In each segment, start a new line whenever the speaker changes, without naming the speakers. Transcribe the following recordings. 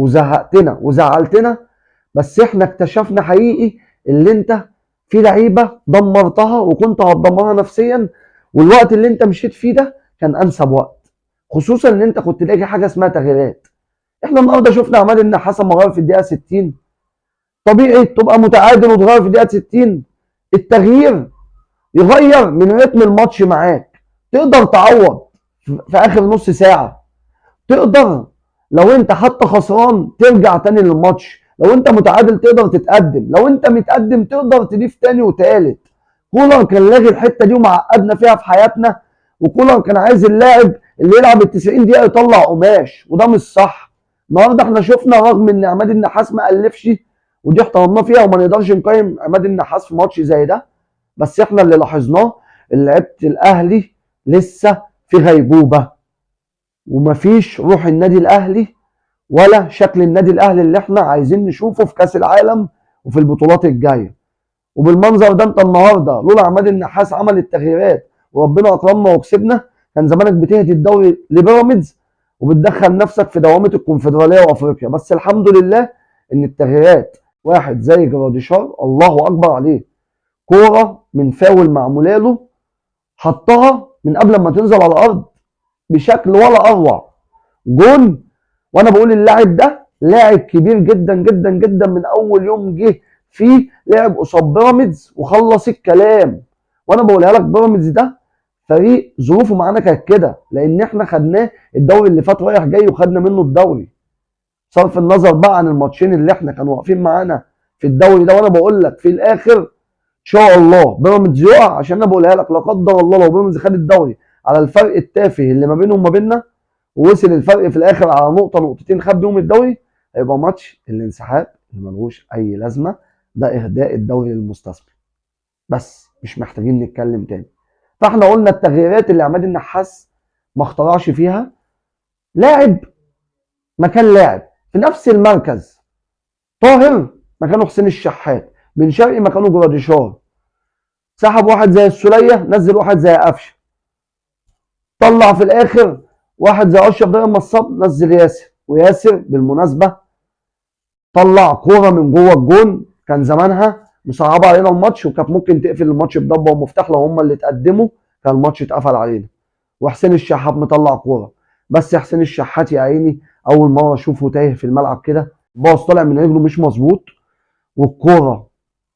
وزهقتنا وزعلتنا، بس احنا اكتشفنا حقيقي اللي انت في لعيبه دمرتها وكنت هتدمرها نفسيا، والوقت اللي انت مشيت فيه ده كان انسب وقت، خصوصا ان انت كنت لاقي حاجه اسمها تغييرات. احنا النهارده شفنا عماد النحاس لما غير في الدقيقه 60. طبيعي تبقى متعادل وتغير في الدقيقه 60. التغيير يغير من رتم الماتش معاك، تقدر تعوض في اخر نص ساعه، تقدر لو انت حتى خسران ترجع تاني للماتش، لو انت متعادل تقدر تتقدم، لو انت متقدم تقدر تضيف تاني وتالت. كولر كان لاغي الحته دي ومعقدنا فيها في حياتنا، وكولر كان عايز اللاعب اللي يلعب ال 90 دقيقه يطلع قماش، وده مش صح. النهارده احنا شفنا رغم ان عماد النحاس ما الفش، ودي احترمناه فيها وما نقدرش نقيم عماد النحاس في ماتش زي ده، بس احنا اللي لاحظناه اللي لعيبه الاهلي لسه في غيبوبه، ومفيش روح النادي الاهلي ولا شكل النادي الاهلي اللي احنا عايزين نشوفه في كاس العالم وفي البطولات الجايه. وبالمنظر ده انت النهارده لولا عماد النحاس عمل التغييرات وربنا اكرمنا وكسبنا، كان زمانك بتهدي الدوري لبيراميدز وبتدخل نفسك في دوامه الكونفدراليه وافريقيا. بس الحمد لله ان التغييرات، واحد زي جراديشار الله اكبر عليه، كوره من فاول معموله له حطها من قبل ما تنزل على الارض بشكل ولا اروع، جون. وانا بقول اللاعب ده لاعب كبير جدا جدا جدا، من اول يوم جه فيه لعب قصاد بيراميدز وخلص الكلام. وانا بقولها لك بيراميدز ده فريق ظروفه معانا كانت كده، لان احنا خدناه الدوري اللي فات رايح جاي وخدنا منه الدوري، صرف النظر بقى عن الماتشين اللي احنا كانوا واقفين معانا في الدوري ده. وانا بقول لك في الاخر ان شاء الله بيراميدز يقع، عشان انا بقولها لك لا قدر الله لو بيراميدز خد الدوري على الفرق التافه اللي ما بينهم وما بيننا، ووصل الفرق في الاخر على نقطه نقطتين خد بيهم الدوري، هيبقى ماتش الانسحاب اللي ملوش اي لازمه، ده اهداء الدوري للمستثمر. بس مش محتاجين نتكلم تاني. فاحنا قلنا التغييرات اللي عماد النحاس ما اخترعش فيها، لاعب مكان لاعب في نفس المركز، طاهر مكانه حسين الشحات، بن شرقي مكانه جراديشار، سحب واحد زي السوليه نزل واحد زي قفشه، طلع في الاخر واحد زي اشرف دايما مصاب نزل ياسر، وياسر بالمناسبه طلع كوره من جوه الجون كان زمانها مصعبه علينا الماتش، وكانت ممكن تقفل الماتش بضبه ومفتاح لو هم اللي اتقدموا كان الماتش اتقفل علينا. وحسين الشحات مطلع كوره، بس حسين الشحات يا عيني اول مره اشوفه تايه في الملعب كده، باص طالع من رجله مش مظبوط، والكوره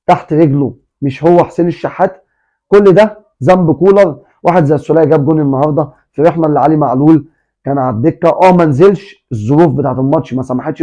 تحت رجله مش هو حسين الشحات. كل ده ذنب كولر. واحد زي السوليه جاب جون النهارده، فرحنا اللي علي معلول كان على الدكه، ما نزلش، الظروف بتاعت الماتش ما سمحتش